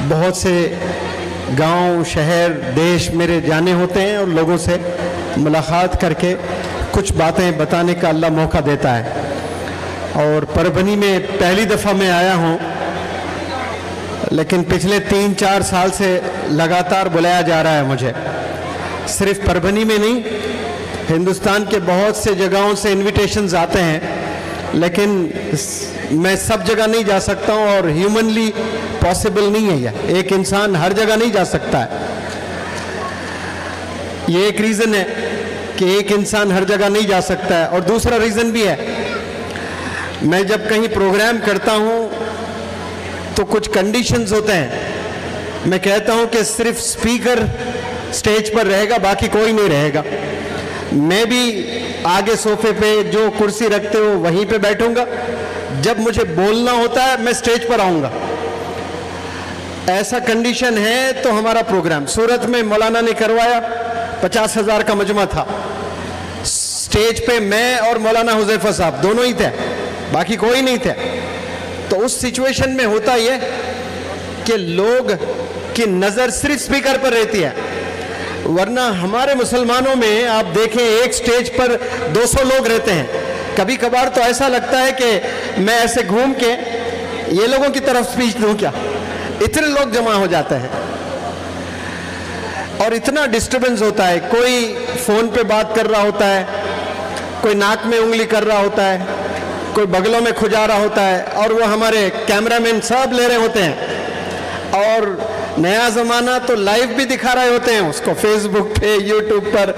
بہت سے گاؤں شہر دیش میرے جانے ہوتے ہیں اور لوگوں سے ملاقات کر کے کچھ باتیں بتانے کا اللہ موقع دیتا ہے. اور پربھنی میں پہلی دفعہ میں آیا ہوں، لیکن پچھلے 3-4 سال سے لگاتار بلایا جا رہا ہے مجھے. صرف پربھنی میں نہیں، ہندوستان کے بہت سے جگہوں سے انویٹیشنز آتے ہیں، لیکن میں سب جگہ نہیں جا سکتا ہوں اور ہیومنلی پاسبل نہیں ہے. یہ ایک انسان ہر جگہ نہیں جا سکتا ہے. یہ ایک ریزن ہے کہ ایک انسان ہر جگہ نہیں جا سکتا ہے. اور دوسرا ریزن بھی ہے، میں جب کہیں پروگرام کرتا ہوں تو کچھ کنڈیشنز ہوتے ہیں. میں کہتا ہوں کہ صرف سپیکر سٹیج پر رہے گا، باقی کوئی نہیں رہے گا. میں بھی آگے صوفے پہ جو کرسی رکھتے ہو وہیں پہ بیٹھوں گا. جب مجھے بولنا ہوتا ہے میں سٹیج پر آؤں گا. ایسا کنڈیشن ہے تو ہمارا پروگرام سورت میں مولانا نے کروایا، 50,000 کا مجمع تھا. سٹیج پہ میں اور مولانا حذیفہ صاحب دونوں ہی تھے، باقی کوئی نہیں تھے. تو اس سچویشن میں ہوتا یہ کہ لوگ کی نظر صرف سپیکر پر رہتی ہے. ورنہ ہمارے مسلمانوں میں آپ دیکھیں ایک سٹیج پر 200 لوگ رہتے ہیں. کبھی کبھار تو ایسا لگتا ہے کہ میں ایسے گھوم کے یہ لوگوں کی طرف سپیچ دوں کیا، اتنے لوگ جمع ہو جاتے ہیں اور اتنا ڈسٹربنس ہوتا ہے. کوئی فون پہ بات کر رہا ہوتا ہے، کوئی ناک میں انگلی کر رہا ہوتا ہے، کوئی بغلوں میں کھجا رہا ہوتا ہے، اور وہ ہمارے کیمرہ مین سب لے رہے ہوتے ہیں. اور نیا زمانہ تو لائیو بھی دکھا رہے ہوتے ہیں اس کو فیس بک پہ، یوٹیوب پر.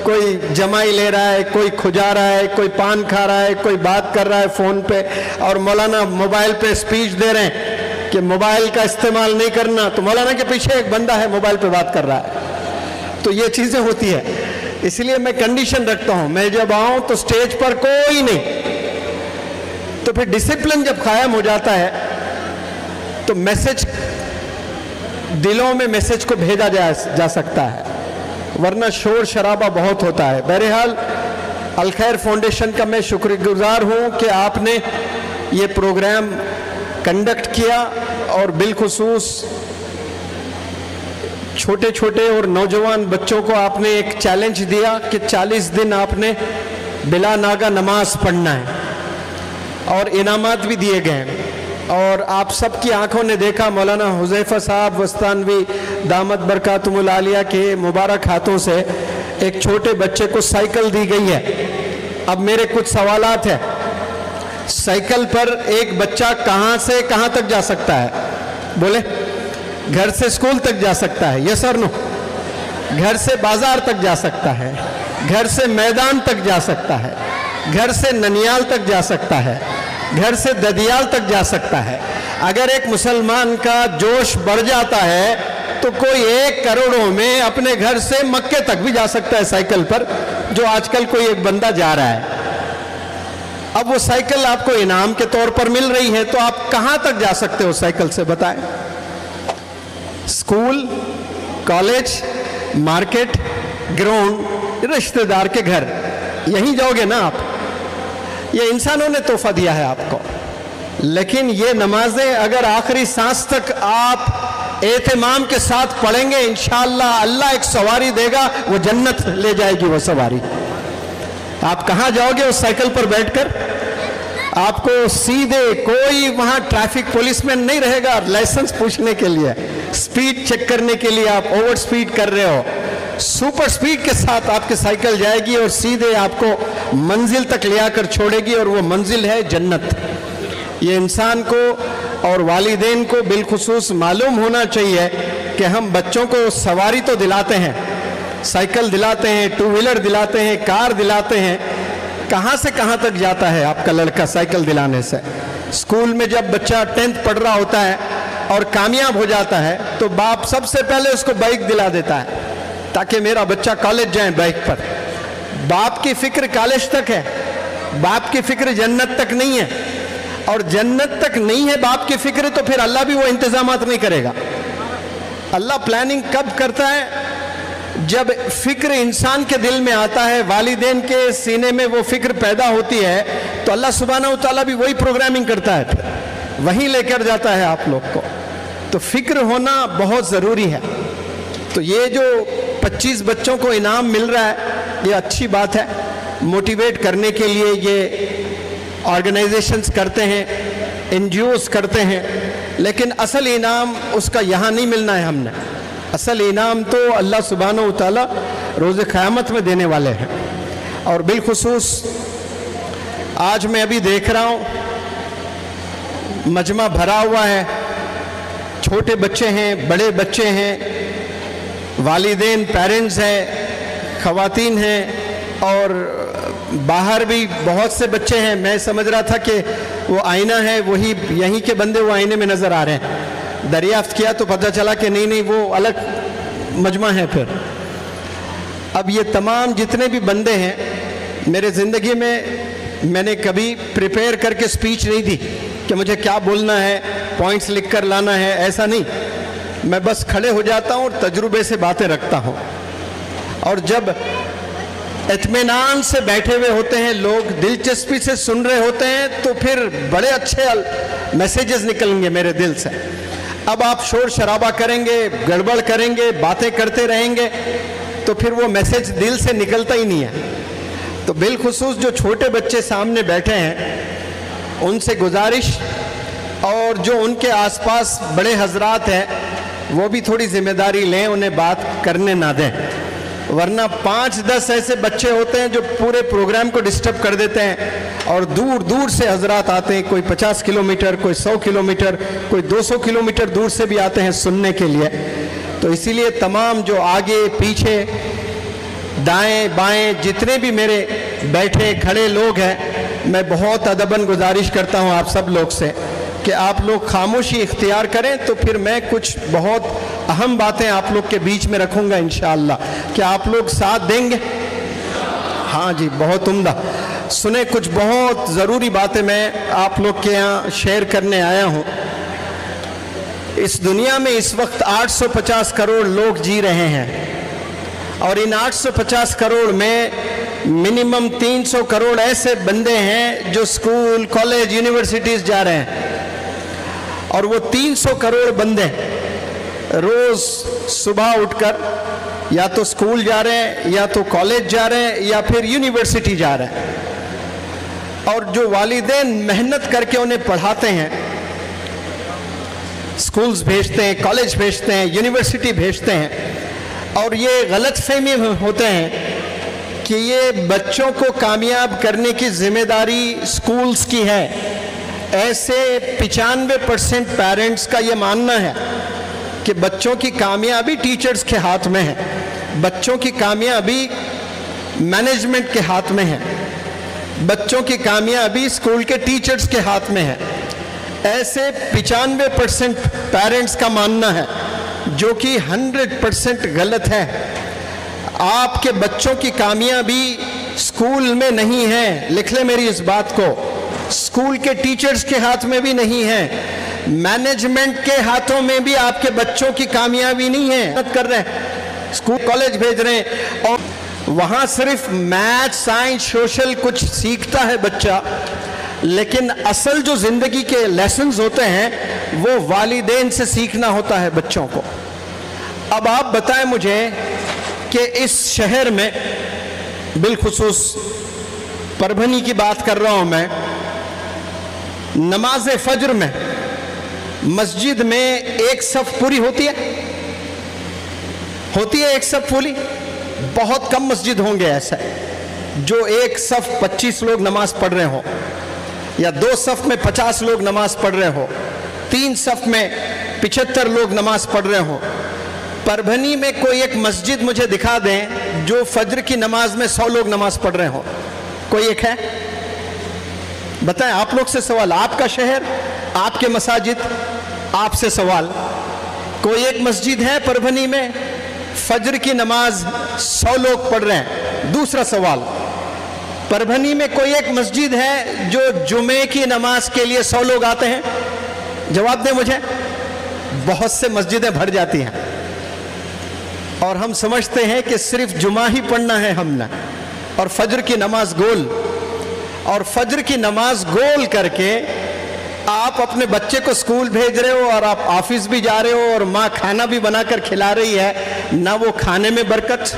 کوئی جمائی لے رہا ہے، کوئی کھجا رہا ہے، کوئی پان کھا رہا ہے، کوئی بات کر رہا ہے فون پہ، اور مولانا موبائل پہ سپیچ دے رہے ہیں کہ موبائل کا استعمال نہیں کرنا. تو مولانا کے پیچھے ایک بندہ ہے موبائل پہ بات کر رہا ہے. تو یہ چیزیں ہوتی ہیں. اس لیے میں کنڈیشن رکھتا ہوں، میں جب آؤں تو سٹیج پر کوئی نہیں. تو پھر ڈسپلن جب قائم ہو جاتا ہے تو میسج دلوں میں میسج کو بھیجا جا سکتا ہے. ورنہ شور شرابہ بہت ہوتا ہے. بہرحال الخیر فاؤنڈیشن کا میں شکر گزار ہوں کہ آپ نے یہ پروگرام کنڈکٹ کیا، اور بالخصوص چھوٹے چھوٹے اور نوجوان بچوں کو آپ نے ایک چیلنج دیا کہ 40 دن آپ نے بلا ناگا نماز پڑھنا ہے، اور انعامات بھی دیے گئے ہیں. اور آپ سب کی آنکھوں نے دیکھا مولانا حذیفہ صاحب وستانوی دامت برکاتہم العالیہ کے مبارک ہاتھوں سے ایک چھوٹے بچے کو سائیکل دی گئی ہے. اب میرے کچھ سوالات ہیں. سائیکل پر ایک بچہ کہاں سے کہاں تک جا سکتا ہے؟ بولے. گھر سے اسکول تک جا سکتا ہے، یس اور نو؟ گھر سے بازار تک جا سکتا ہے، گھر سے میدان تک جا سکتا ہے، گھر سے ننیال تک جا سکتا ہے، گھر سے ددیال تک جا سکتا ہے. اگر ایک مسلمان کا جوش بڑھ جاتا ہے تو کوئی 1 کروڑوں میں اپنے گھر سے مکے تک بھی جا سکتا ہے سائیکل پر، جو آج کل کوئی ایک بندہ جا رہا ہے. اب وہ سائیکل آپ کو انعام کے طور پر مل رہی ہے، تو آپ کہاں تک جا سکتے ہو سائیکل سے؟ بتائیں. اسکول، کالج، مارکیٹ، گراؤنڈ، رشتہ دار کے گھر، یہیں جاؤ گے نا آپ. یہ انسانوں نے تحفہ دیا ہے آپ کو. لیکن یہ نمازیں اگر آخری سانس تک آپ اہتمام کے ساتھ پڑھیں گے، انشاءاللہ اللہ ایک سواری دے گا، وہ جنت لے جائے گی وہ سواری. آپ کہاں جاؤ گے اس سائیکل پر بیٹھ کر؟ آپ کو سیدھے کوئی وہاں ٹریفک پولیس مین نہیں رہے گا لائسنس پوچھنے کے لیے، سپیڈ چیک کرنے کے لیے آپ اوور سپیڈ کر رہے ہو. سپر سپیڈ کے ساتھ آپ کی سائیکل جائے گی اور سیدھے آپ کو منزل تک لے آ کر چھوڑے گی، اور وہ منزل ہے جنت. یہ انسان کو اور والدین کو بالخصوص معلوم ہونا چاہیے کہ ہم بچوں کو سواری تو دلاتے ہیں، سائیکل دلاتے ہیں، 2 ویلر دلاتے ہیں، کار دلاتے ہیں. کہاں سے کہاں تک جاتا ہے آپ کا لڑکا سائیکل دلانے سے؟ اسکول میں جب بچہ 10th پڑھ رہا ہوتا ہے اور کامیاب ہو جاتا ہے تو باپ سب سے پہلے اس کو بائک دلا دیتا ہے تاکہ میرا بچہ کالج جائے بائک پر. باپ کی فکر کالج تک ہے، باپ کی فکر جنت تک نہیں ہے. اور جنت تک نہیں ہے باپ کی فکر تو پھر اللہ بھی وہ انتظامات نہیں کرے گا. اللہ پلاننگ کب کرتا ہے؟ جب فکر انسان کے دل میں آتا ہے، والدین کے سینے میں وہ فکر پیدا ہوتی ہے، تو اللہ سبحانہ و تعالیٰ بھی وہی پروگرامنگ کرتا ہے، پھر وہیں لے کر جاتا ہے آپ لوگ کو. تو فکر ہونا بہت ضروری ہے. تو یہ جو 25 بچوں کو انعام مل رہا ہے یہ اچھی بات ہے. موٹیویٹ کرنے کے لیے یہ آرگنائزیشنز کرتے ہیں, این جی اوز کرتے ہیں, لیکن اصل انعام اس کا یہاں نہیں ملنا ہے. ہم نے اصل انعام تو اللہ سبحانہ و تعالیٰ روز قیامت میں دینے والے ہیں. اور بالخصوص آج میں ابھی دیکھ رہا ہوں مجمع بھرا ہوا ہے, چھوٹے بچے ہیں, بڑے بچے ہیں, والدین پیرنٹس ہیں, خواتین ہیں, اور باہر بھی بہت سے بچے ہیں. میں سمجھ رہا تھا کہ وہ آئینہ ہے, وہی یہیں کے بندے وہ آئینے میں نظر آ رہے ہیں. دریافت کیا تو پتہ چلا کہ نہیں وہ الگ مجمع ہے. پھر اب یہ تمام جتنے بھی بندے ہیں, میرے زندگی میں نے کبھی پریپیئر کر کے سپیچ نہیں دی کہ مجھے کیا بولنا ہے, پوائنٹس لکھ کر لانا ہے, ایسا نہیں. میں بس کھڑے ہو جاتا ہوں اور تجربے سے باتیں رکھتا ہوں. اور جب اطمینان سے بیٹھے ہوئے ہوتے ہیں لوگ, دلچسپی سے سن رہے ہوتے ہیں, تو پھر بڑے اچھے میسیجز نکلیں گے میرے دل سے. اب آپ شور شرابہ کریں گے, گڑبڑ کریں گے, باتیں کرتے رہیں گے, تو پھر وہ میسیج دل سے نکلتا ہی نہیں ہے. تو بالخصوص جو چھوٹے بچے سامنے بیٹھے ہیں ان سے گزارش, اور جو ان کے آس پاس بڑے حضرات ہیں وہ بھی تھوڑی ذمہ داری لیں, انہیں بات کرنے نہ دیں. ورنہ 5-10 ایسے بچے ہوتے ہیں جو پورے پروگرام کو ڈسٹرب کر دیتے ہیں, اور دور دور سے حضرات آتے ہیں, کوئی 50 کلومیٹر, کوئی 100 کلومیٹر, کوئی 200 کلومیٹر دور سے بھی آتے ہیں سننے کے لیے. تو اسی لیے تمام جو آگے پیچھے دائیں بائیں جتنے بھی میرے بیٹھے کھڑے لوگ ہیں, میں بہت ادباً گزارش کرتا ہوں آپ سب لوگ سے کہ آپ لوگ خاموشی اختیار کریں. تو پھر میں کچھ بہت اہم باتیں آپ لوگ کے بیچ میں رکھوں گا انشاءاللہ. کیا آپ لوگ ساتھ دیں گے؟ ہاں جی, بہت عمدہ. سنیں, کچھ بہت ضروری باتیں میں آپ لوگ کے یہاں شیئر کرنے آیا ہوں. اس دنیا میں اس وقت 850 کروڑ لوگ جی رہے ہیں, اور ان 850 کروڑ میں منیمم 300 کروڑ ایسے بندے ہیں جو اسکول, کالج, یونیورسٹیز جا رہے ہیں. اور وہ 300 کروڑ بندے روز صبح اٹھ کر یا تو اسکول جا رہے ہیں, یا تو کالج جا رہے ہیں, یا پھر یونیورسٹی جا رہے ہیں. اور جو والدین محنت کر کے انہیں پڑھاتے ہیں, اسکولز بھیجتے ہیں, کالج بھیجتے ہیں, یونیورسٹی بھیجتے ہیں, اور یہ غلط فہمی ہوتے ہیں کہ یہ بچوں کو کامیاب کرنے کی ذمہ داری اسکولز کی ہے. ایسے 95% پیرنٹس کا یہ ماننا ہے کہ بچوں کی کامیابی ٹیچرز کے ہاتھ میں ہے, بچوں کی کامیابی مینجمنٹ کے ہاتھ میں ہے, بچوں کی کامیابی اسکول کے ٹیچرز کے ہاتھ میں ہے. ایسے 95% پیرنٹس کا ماننا ہے, جو کہ 100% غلط ہے. آپ کے بچوں کی کامیابی اسکول میں نہیں ہے, لکھ لیں میری اس بات کو. اسکول کے ٹیچرز کے ہاتھ میں بھی نہیں ہے, مینجمنٹ کے ہاتھوں میں بھی آپ کے بچوں کی کامیابی نہیں ہے. محنت کر رہے ہیں, اسکول کالج بھیج رہے ہیں, اور وہاں صرف میتھ, سائنس, سوشل کچھ سیکھتا ہے بچہ, لیکن اصل جو زندگی کے لیسنز ہوتے ہیں وہ والدین سے سیکھنا ہوتا ہے بچوں کو. اب آپ بتائیں مجھے کہ اس شہر میں, بالخصوص پربھنی کی بات کر رہا ہوں میں, نماز فجر میں مسجد میں ایک صف پوری ہوتی ہے؟ ہوتی ہے ایک صف پوری؟ بہت کم مسجد ہوں گے ایسا جو ایک صف 25 لوگ نماز پڑھ رہے ہوں, یا 2 صف میں 50 لوگ نماز پڑھ رہے ہوں, 3 صف میں 75 لوگ نماز پڑھ رہے ہوں. پربھنی میں کوئی ایک مسجد مجھے دکھا دیں جو فجر کی نماز میں 100 لوگ نماز پڑھ رہے ہوں. کوئی ایک ہے؟ بتائیں, آپ لوگ سے سوال, آپ کا شہر, آپ کے مساجد, آپ سے سوال. کوئی ایک مسجد ہے پربھنی میں فجر کی نماز 100 لوگ پڑھ رہے ہیں؟ دوسرا سوال, پربھنی میں کوئی ایک مسجد ہے جو جمعے کی نماز کے لیے 100 لوگ آتے ہیں؟ جواب دیں مجھے. بہت سے مسجدیں بھر جاتی ہیں, اور ہم سمجھتے ہیں کہ صرف جمعہ ہی پڑھنا ہے ہم نے, اور فجر کی نماز گول, اور فجر کی نماز گول کر کے آپ اپنے بچے کو اسکول بھیج رہے ہو اور آپ آفس بھی جا رہے ہو اور ماں کھانا بھی بنا کر کھلا رہی ہے، نہ وہ کھانے میں برکت،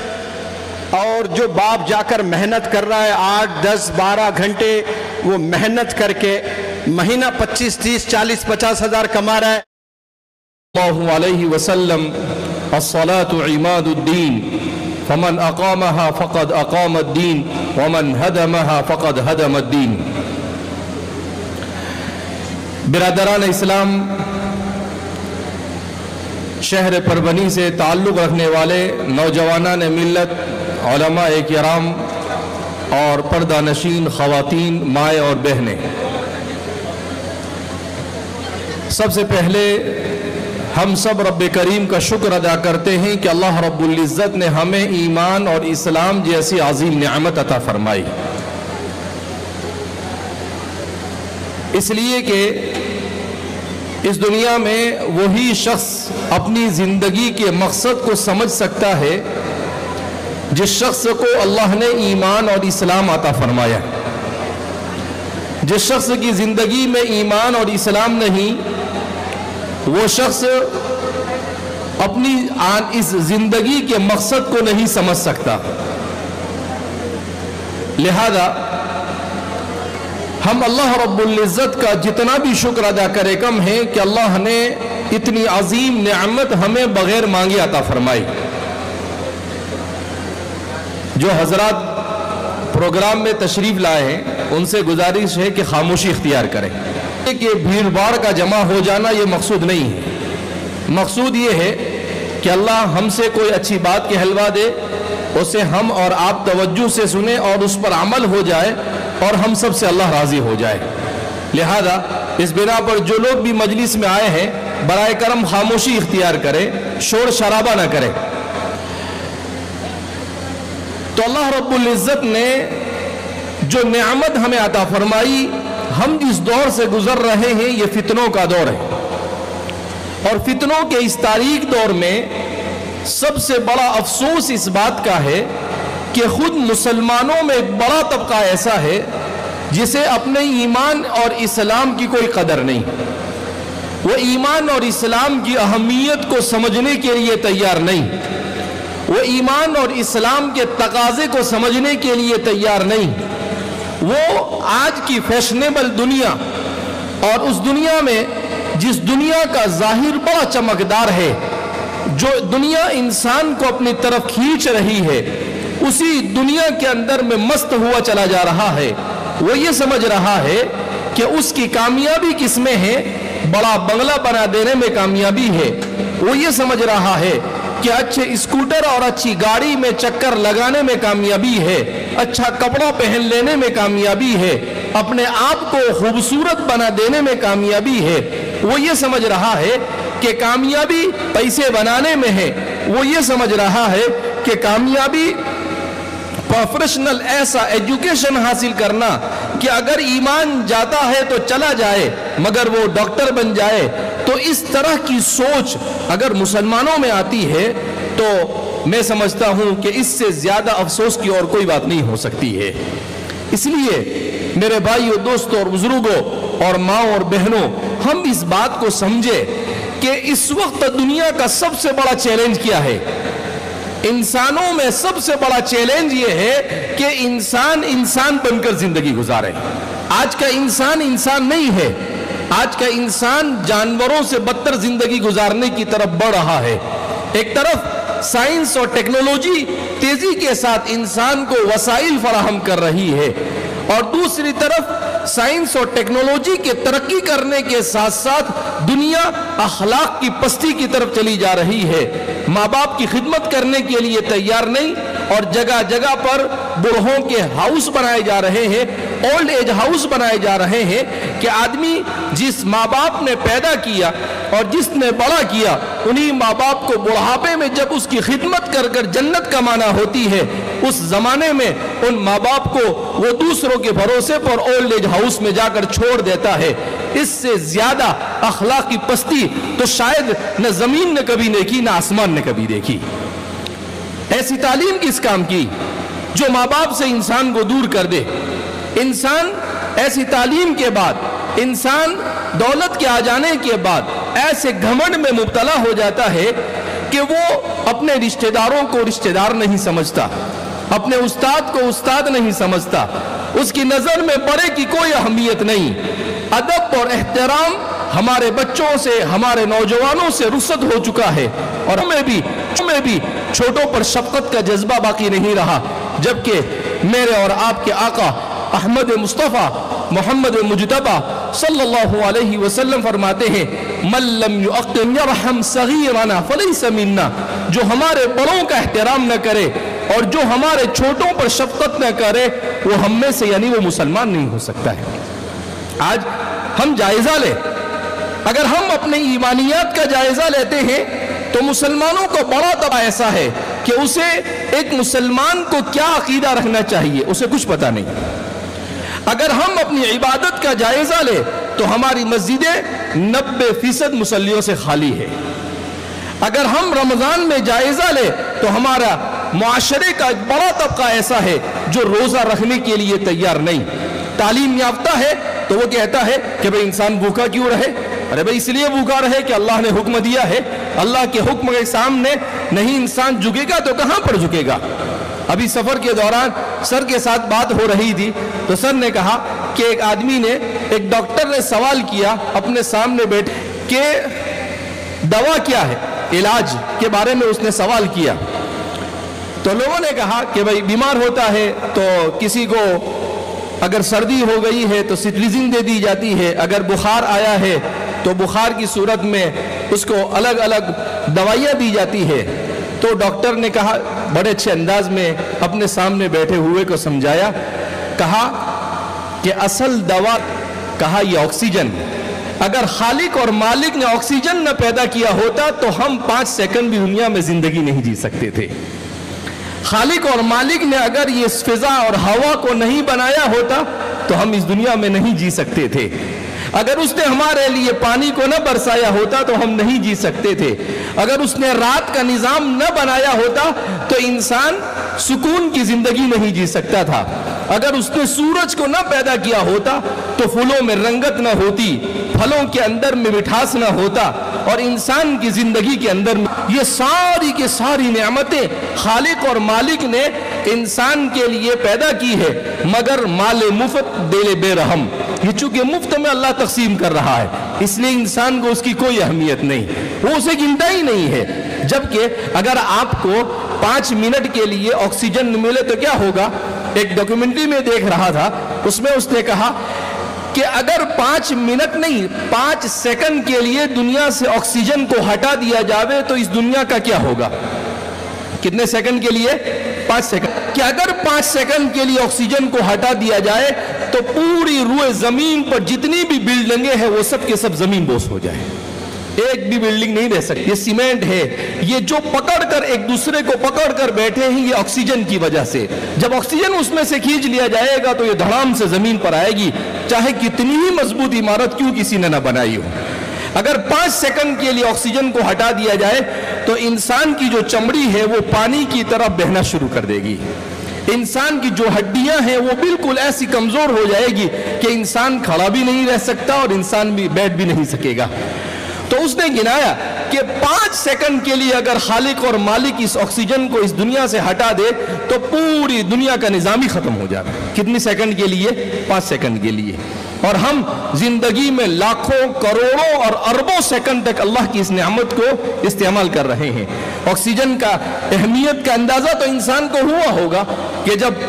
اور جو باپ جا کر محنت کر رہا ہے 8 10 12 گھنٹے وہ محنت کر کے مہینہ 25 30 40 50 ہزار کما رہا ہے۔ اللہ علیہ وسلم الصلاة عماد الدین فمن اقامها فقد اقام الدین ومن هدمها فقد هدم الدین۔ برادران اسلام، شہر پربنی سے تعلق رکھنے والے نوجوانان ملت، علماء کرام اور پردہ نشین خواتین، مائیں اور بہنیں، سب سے پہلے ہم سب رب کریم کا شکر ادا کرتے ہیں کہ اللہ رب العزت نے ہمیں ایمان اور اسلام جیسی عظیم نعمت عطا فرمائی، اس لیے کہ اس دنیا میں وہی شخص اپنی زندگی کے مقصد کو سمجھ سکتا ہے جس شخص کو اللہ نے ایمان اور اسلام عطا فرمایا۔ جس شخص کی زندگی میں ایمان اور اسلام نہیں، وہ شخص اپنی اس زندگی کے مقصد کو نہیں سمجھ سکتا۔ لہذا ہم اللہ رب العزت کا جتنا بھی شکر ادا کرے کم ہے کہ اللہ نے اتنی عظیم نعمت ہمیں بغیر مانگے عطا فرمائی۔ جو حضرات پروگرام میں تشریف لائے ہیں ان سے گزارش ہے کہ خاموشی اختیار کریں، کہ بھیڑ بھاڑ کا جمع ہو جانا یہ مقصود نہیں ہے۔ مقصود یہ ہے کہ اللہ ہم سے کوئی اچھی بات کہلوا دے، اسے ہم اور آپ توجہ سے سنیں اور اس پر عمل ہو جائے اور ہم سب سے اللہ راضی ہو جائے۔ لہذا اس بنا پر جو لوگ بھی مجلس میں آئے ہیں برائے کرم خاموشی اختیار کریں، شور شرابہ نہ کریں۔ تو اللہ رب العزت نے جو نعمت ہمیں عطا فرمائی، ہم جس دور سے گزر رہے ہیں یہ فتنوں کا دور ہے، اور فتنوں کے اس تاریک دور میں سب سے بڑا افسوس اس بات کا ہے کہ خود مسلمانوں میں ایک بڑا طبقہ ایسا ہے جسے اپنے ایمان اور اسلام کی کوئی قدر نہیں، وہ ایمان اور اسلام کی اہمیت کو سمجھنے کے لیے تیار نہیں، وہ ایمان اور اسلام کے تقاضے کو سمجھنے کے لیے تیار نہیں۔ وہ آج کی فیشنیبل دنیا اور اس دنیا میں جس دنیا کا ظاہر بڑا چمکدار ہے، جو دنیا انسان کو اپنی طرف کھینچ رہی ہے، اسی دنیا کے اندر میں مست ہوا چلا جا رہا ہے۔ وہ یہ سمجھ رہا ہے کہ اس کی کامیابی کس میں ہے؟ بڑا بنگلہ بنا دینے میں کامیابی ہے۔ وہ یہ سمجھ رہا ہے کہ اچھے اسکوٹر اور اچھی گاڑی میں چکر لگانے میں کامیابی ہے، اچھا کپڑا پہن لینے میں کامیابی ہے، اپنے آپ کو خوبصورت بنا دینے میں کامیابی ہے۔ وہ یہ سمجھ رہا ہے کہ کامیابی پیسے بنانے میں ہے۔ وہ یہ سمجھ رہا ہے کہ کامیابی پروفیشنل ایسا ایجوکیشن حاصل کرنا کہ اگر ایمان جاتا ہے تو چلا جائے مگر وہ ڈاکٹر بن جائے۔ تو اس طرح کی سوچ اگر مسلمانوں میں آتی ہے تو میں سمجھتا ہوں کہ اس سے زیادہ افسوس کی اور کوئی بات نہیں ہو سکتی ہے۔ اس لیے میرے بھائیوں، دوستوں اور بزرگوں اور ماں اور بہنوں، ہم اس بات کو سمجھے کہ اس وقت دنیا کا سب سے بڑا چیلنج کیا ہے۔ انسانوں میں سب سے بڑا چیلنج یہ ہے کہ انسان بن کر زندگی گزارے۔ آج کا انسان نہیں ہے، آج کا انسان جانوروں سے بدتر زندگی گزارنے کی طرف بڑھ رہا ہے۔ ایک طرف سائنس اور ٹیکنالوجی تیزی کے ساتھ انسان کو وسائل فراہم کر رہی ہے، اور دوسری طرف سائنس اور ٹیکنالوجی کے ترقی کرنے کے ساتھ ساتھ دنیا اخلاق کی پستی کی طرف چلی جا رہی ہے۔ ماں باپ کی خدمت کرنے کے لیے تیار نہیں، اور جگہ جگہ پر بوڑھوں کے ہاؤس بنائے جا رہے ہیں، اولڈ ایج ہاؤس بنائے جا رہے ہیں کہ آدمی جس ماں باپ نے پیدا کیا اور جس نے بڑا کیا، انہی ماں باپ کو بڑھاپے میں جب اس کی خدمت کر کر جنت کمانا ہوتی ہے، اس زمانے میں ان ماں باپ کو وہ دوسروں کے بھروسے پر اولڈ ایج ہاؤس میں جا کر چھوڑ دیتا ہے۔ اس سے زیادہ اخلاقی پستی تو شاید نہ زمین نے کبھی دیکھی نہ آسمان نے کبھی دیکھی۔ ایسی تعلیم کس کام کی جو ماں باپ سے انسان کو دور کر دے؟ انسان ایسی تعلیم کے بعد انسان دولت کے آ جانے کے بعد ایسے گھمنڈ میں مبتلا ہو جاتا ہے کہ وہ اپنے رشتہ داروں کو رشتہ دار نہیں سمجھتا، اپنے استاد کو استاد نہیں سمجھتا، اس کی نظر میں بڑے کی کوئی اہمیت نہیں۔ ادب اور احترام ہمارے بچوں سے، ہمارے نوجوانوں سے رخصت ہو چکا ہے، اور ہمیں بھی چھوٹوں پر شفقت کا جذبہ باقی نہیں رہا، جبکہ میرے اور آپ کے آقا احمد مصطفیٰ محمد مجتبی صلی اللہ علیہ وسلم فرماتے ہیں من لم یعقم یرحم صغیرنا فلیس منا، جو ہمارے بڑوں کا احترام نہ کرے اور جو ہمارے چھوٹوں پر شفقت نہ کرے وہ ہم میں سے یعنی وہ مسلمان نہیں ہو سکتا ہے۔ آج ہم جائزہ لیں، اگر ہم اپنے ایمانیات کا جائزہ لیتے ہیں تو مسلمانوں کو بڑا طبع ایسا ہے کہ اسے ایک مسلمان کو کیا عقیدہ رکھنا چاہیے اسے کچھ پتہ نہیں۔ اگر ہم اپنی عبادت کا جائزہ لیں تو ہماری مسجدیں 90% مصلیوں سے خالی ہے۔ اگر ہم رمضان میں جائزہ لیں تو ہمارا معاشرے کا ایک بڑا طبقہ ایسا ہے جو روزہ رکھنے کے لیے تیار نہیں۔ تعلیم یافتہ ہے تو وہ کہتا ہے کہ بھئی انسان بھوکا کیوں رہے؟ ارے بھئی اس لیے بھوکا رہے کہ اللہ نے حکم دیا ہے، اللہ کے حکم کے سامنے نہیں انسان جھکے گا تو کہاں پر جھکے گا؟ ابھی سفر کے دوران سر کے ساتھ بات ہو رہی تھی تو سر نے کہا کہ ایک آدمی نے، ایک ڈاکٹر نے سوال کیا اپنے سامنے بیٹھے کہ دوا کیا ہے، علاج کے بارے میں اس نے سوال کیا، تو لوگوں نے کہا کہ بھئی بیمار ہوتا ہے تو کسی کو اگر سردی ہو گئی ہے تو سٹریزن دے دی جاتی ہے، اگر بخار آیا ہے تو بخار کی صورت میں اس کو الگ الگ دوائیاں دی جاتی ہے۔ تو ڈاکٹر نے کہا بڑے اچھے انداز میں اپنے سامنے بیٹھے ہوئے کو سمجھایا، کہا کہ اصل دوا، کہا یہ آکسیجن، اگر خالق اور مالک نے آکسیجن نہ پیدا کیا ہوتا تو ہم 5 سیکنڈ بھی دنیا میں زندگی نہیں جی سکتے تھے۔ خالق اور مالک نے اگر یہ فضا اور ہوا کو نہیں بنایا ہوتا تو ہم اس دنیا میں نہیں جی سکتے تھے۔ اگر اس نے ہمارے لیے پانی کو نہ برسایا ہوتا تو ہم نہیں جی سکتے تھے۔ اگر اس نے رات کا نظام نہ بنایا ہوتا تو انسان سکون کی زندگی نہیں جی سکتا تھا۔ اگر اس نے سورج کو نہ پیدا کیا ہوتا تو پھولوں میں رنگت نہ ہوتی، پھلوں کے اندر میں مٹھاس نہ ہوتا، اور انسان کی زندگی کے اندر میں یہ ساری کی ساری نعمتیں خالق اور مالک نے انسان کے لیے پیدا کی ہے، مگر مال مفت دل بے رحم، یہ چونکہ مفت میں اللہ تقسیم کر رہا ہے اس لیے انسان کو اس کی کوئی اہمیت نہیں، وہ اسے گنتا ہی نہیں ہے۔ جبکہ اگر آپ کو 5 منٹ کے لیے آکسیجن ملے تو کیا ہوگا؟ ایک ڈاکیومنٹری میں دیکھ رہا تھا، اس میں اس نے کہا کہ اگر 5 منٹ نہیں 5 سیکنڈ کے لیے دنیا سے آکسیجن کو ہٹا دیا جاوے تو اس دنیا کا کیا ہوگا؟ کتنے سیکنڈ کے لیے؟ 5 سیکنڈ۔ کہ اگر 5 سیکنڈ کے لیے آکسیجن کو ہٹا دیا جائے تو پوری روئے زمین پر جتنی بھی بلڈنگیں ہیں وہ سب کے سب زمین بوس ہو جائے، ایک بھی بلڈنگ نہیں رہ سکتی۔ یہ سیمنٹ ہے، یہ جو پکڑ کر ایک دوسرے کو پکڑ کر بیٹھے ہیں یہ آکسیجن کی وجہ سے، جب آکسیجن اس میں سے کھینچ لیا جائے گا تو یہ دھڑام سے زمین پر آئے گی، چاہے کتنی ہی مضبوط عمارت کیوں کسی نے نہ بنائی ہو۔ اگر 5 سیکنڈ کے لیے آکسیجن کو ہٹا دیا جائے تو انسان کی جو چمڑی ہے وہ پانی کی طرح بہنا شروع کر دے گی، انسان کی جو ہڈیاں ہیں وہ بالکل ایسی کمزور ہو جائے گی کہ انسان کھڑا بھی نہیں رہ سکتا اور انسان بھی بیٹھ بھی نہیں سکے گا۔ تو اس نے گنایا کہ 5 سیکنڈ کے لیے اگر خالق اور مالک اس آکسیجن کو اس دنیا سے ہٹا دے تو پوری دنیا کا نظام ہی ختم ہو جاتا ہے۔ کتنی سیکنڈ کے لیے؟ 5 سیکنڈ کے لیے۔ اور ہم زندگی میں لاکھوں کروڑوں اور اربوں سیکنڈ تک اللہ کی اس نعمت کو استعمال کر رہے ہیں۔ آکسیجن کا اہمیت کا اندازہ تو انسان کو ہوا ہوگا کہ جب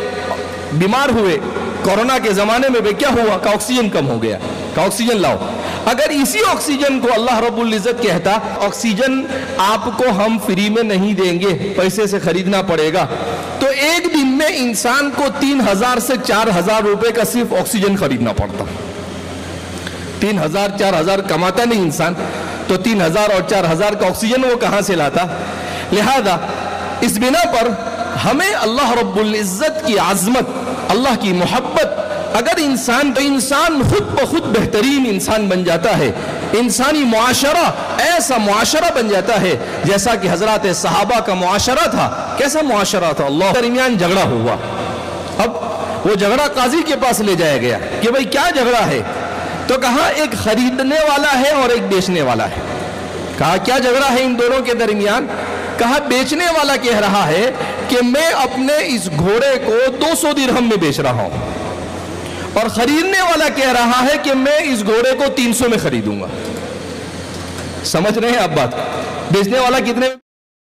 بیمار ہوئے کورونا کے زمانے میں کیا ہوا کہ آکسیجن کم ہو گیا، کہ آکسیجن لاؤ۔ اگر اسی آکسیجن کو اللہ رب العزت کہتا آکسیجن آپ کو ہم فری میں نہیں دیں گے، پیسے سے خریدنا پڑے گا، تو ایک دن میں انسان کو 3000 سے 4000 روپے کا صرف آکسیجن خریدنا پڑتا۔ 3000 4000 کماتا نہیں انسان تو 3000 اور 4000 کا آکسیجن وہ کہاں سے لاتا؟ لہذا اس بنا پر ہمیں اللہ رب العزت کی عظمت، اللہ کی محبت، اگر انسان خود بخود بہترین انسان بن جاتا ہے، انسانی معاشرہ ایسا معاشرہ بن جاتا ہے جیسا کہ حضرات صحابہ کا معاشرہ تھا۔ کیسا معاشرہ تھا؟ اللہ درمیان جھگڑا ہوا، اب وہ جھگڑا قاضی کے پاس لے جایا گیا کہ بھئی کیا جھگڑا ہے؟ تو کہا ایک خریدنے والا ہے اور ایک بیچنے والا ہے. کہا کیا جھگڑا ہے ان دونوں کے درمیان؟ کہا بیچنے والا کہہ رہا ہے کہ میں اپنے اس گھوڑے کو 200 درہم میں بیچ رہا ہوں، اور خریدنے والا کہہ رہا ہے کہ میں اس گھوڑے کو 300 میں خریدوں گا. سمجھ رہے ہیں آپ بات؟ بیچنے والا کتنے میں